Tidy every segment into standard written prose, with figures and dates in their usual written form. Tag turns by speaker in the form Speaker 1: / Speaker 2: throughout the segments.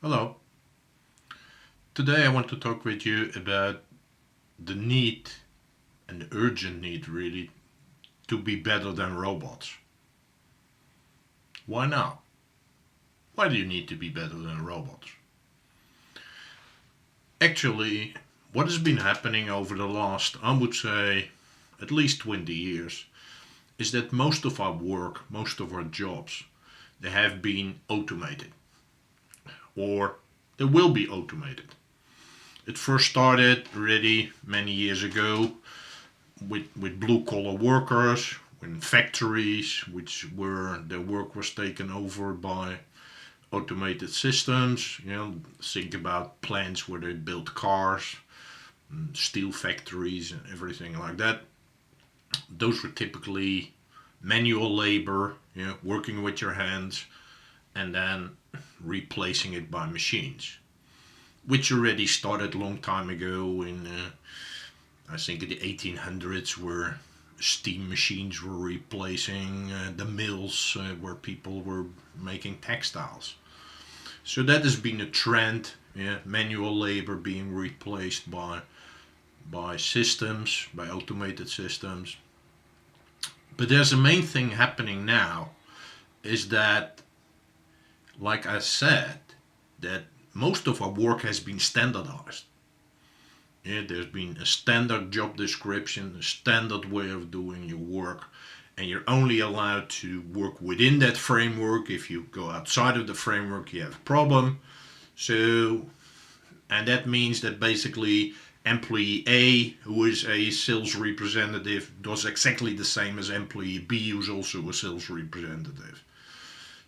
Speaker 1: Hello. Today I want to talk with you about the need and the urgent need really to be better than robots. Why now? Why do you need to be better than robots? Actually, what has been happening over the last, I would say, at least 20 years is that most of our work, most of our jobs, they have been automated or they will be automated. It first started already many years ago with blue collar workers in factories, which were their work was taken over by automated systems. Think about plants where they built cars, steel factories, and everything like that. Those were typically manual labor, working with your hands, and then replacing it by machines, which already started a long time ago in I think in the 1800s, where steam machines were replacing the mills where people were making textiles. So that has been a trend, manual labor being replaced by systems, by automated systems. But there's a main thing happening now is that, like I said, that most of our work has been standardized. There's been a standard job description, a standard way of doing your work, and you're only allowed to work within that framework. If you go outside of the framework, you have a problem. So, and that means that basically employee A, who is a sales representative, does exactly the same as employee B, who's also a sales representative.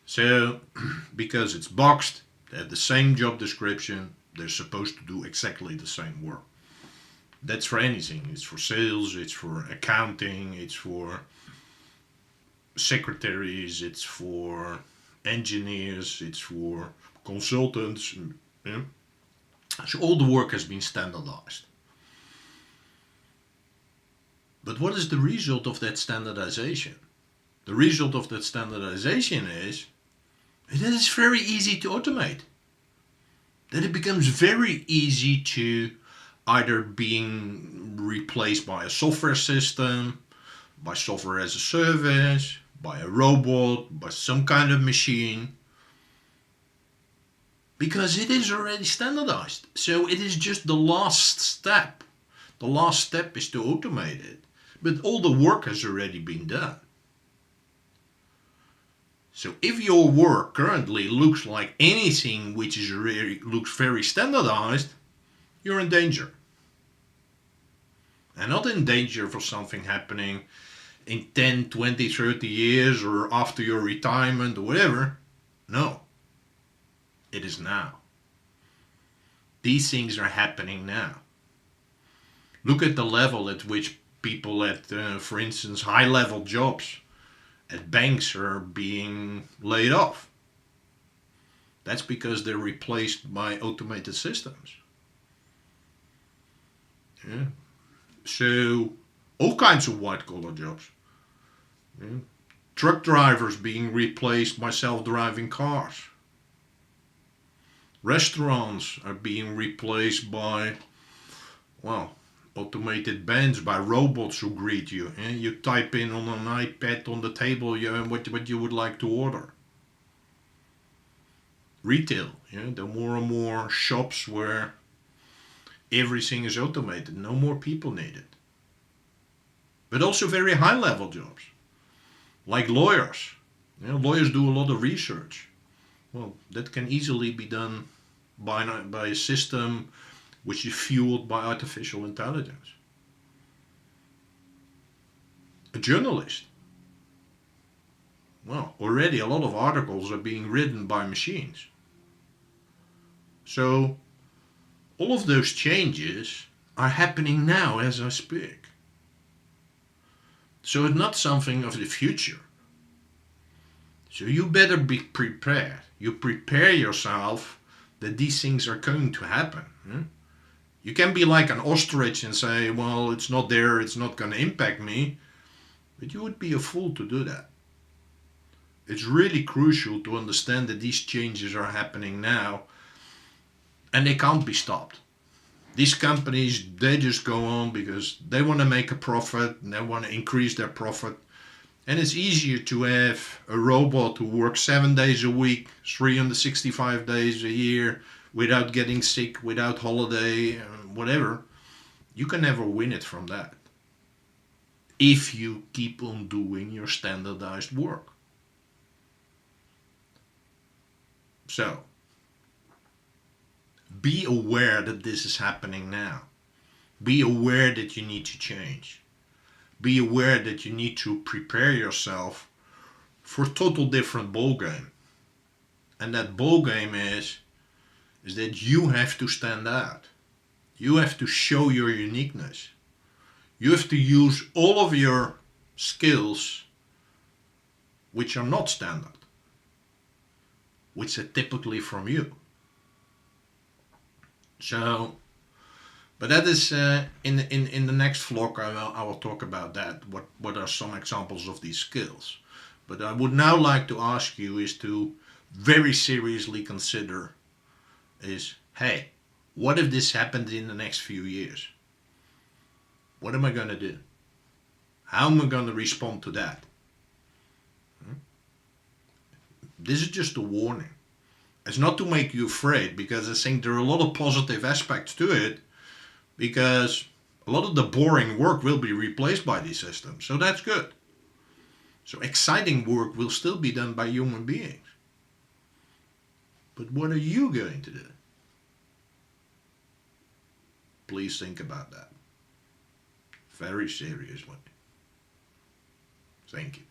Speaker 1: So, because it's boxed, they have the same job description, they're supposed to do exactly the same work. That's for anything. It's for sales, it's for accounting, it's for secretaries, it's for engineers, it's for consultants. Yeah? So all the work has been standardized. But what is the result of that standardization? The result of that standardization is that it's very easy to automate. That it becomes very easy to either being replaced by a software system, by software as a service, by a robot, by some kind of machine, because it is already standardized. So it is just the last step. The last step is to automate it, but all the work has already been done. So if your work currently looks like anything which is really looks very standardized, you're in danger. And not in danger for something happening in 10, 20, 30 years or after your retirement or whatever. No, it is now. These things are happening now. Look at the level at which people at, for instance, high level jobs at banks are being laid off. That's because they're replaced by automated systems. Yeah. So, all kinds of white collar jobs. Yeah. Truck drivers being replaced by self driving cars. Restaurants are being replaced by, well, automated bands, by robots who greet you. You type in on an iPad on the table what you would like to order. Retail, there are more and more shops where everything is automated, no more people needed. But also very high level jobs, like lawyers. Lawyers do a lot of research. Well, that can easily be done by a system which is fueled by artificial intelligence. A journalist. Well, already a lot of articles are being written by machines. So, all of those changes are happening now as I speak. So it's not something of the future. So you better be prepared. You prepare yourself that these things are going to happen. You can be like an ostrich and say, well, it's not there, it's not going to impact me. But you would be a fool to do that. It's really crucial to understand that these changes are happening now and they can't be stopped. These companies, they just go on because they want to make a profit and they want to increase their profit. And it's easier to have a robot who works 7 days a week, 365 days a year, without getting sick, without holiday, whatever. You can never win it from that if you keep on doing your standardized work. So, be aware that this is happening now. Be aware that you need to change. Be aware that you need to prepare yourself for a total different ball game. And that ball game is that you have to stand out. You have to show your uniqueness. You have to use all of your skills which are not standard, which are typically from you. So, but that is in the next vlog. I will talk about that. What are some examples of these skills? But I would now like to ask you is to very seriously consider is, hey, what if this happened in the next few years? What am I going to do? How am I going to respond to that? This is just a warning. It's not to make you afraid, because I think there are a lot of positive aspects to it, because a lot of the boring work will be replaced by these systems. So that's good. So exciting work will still be done by human beings. But what are you going to do? Please think about that very seriously. Thank you.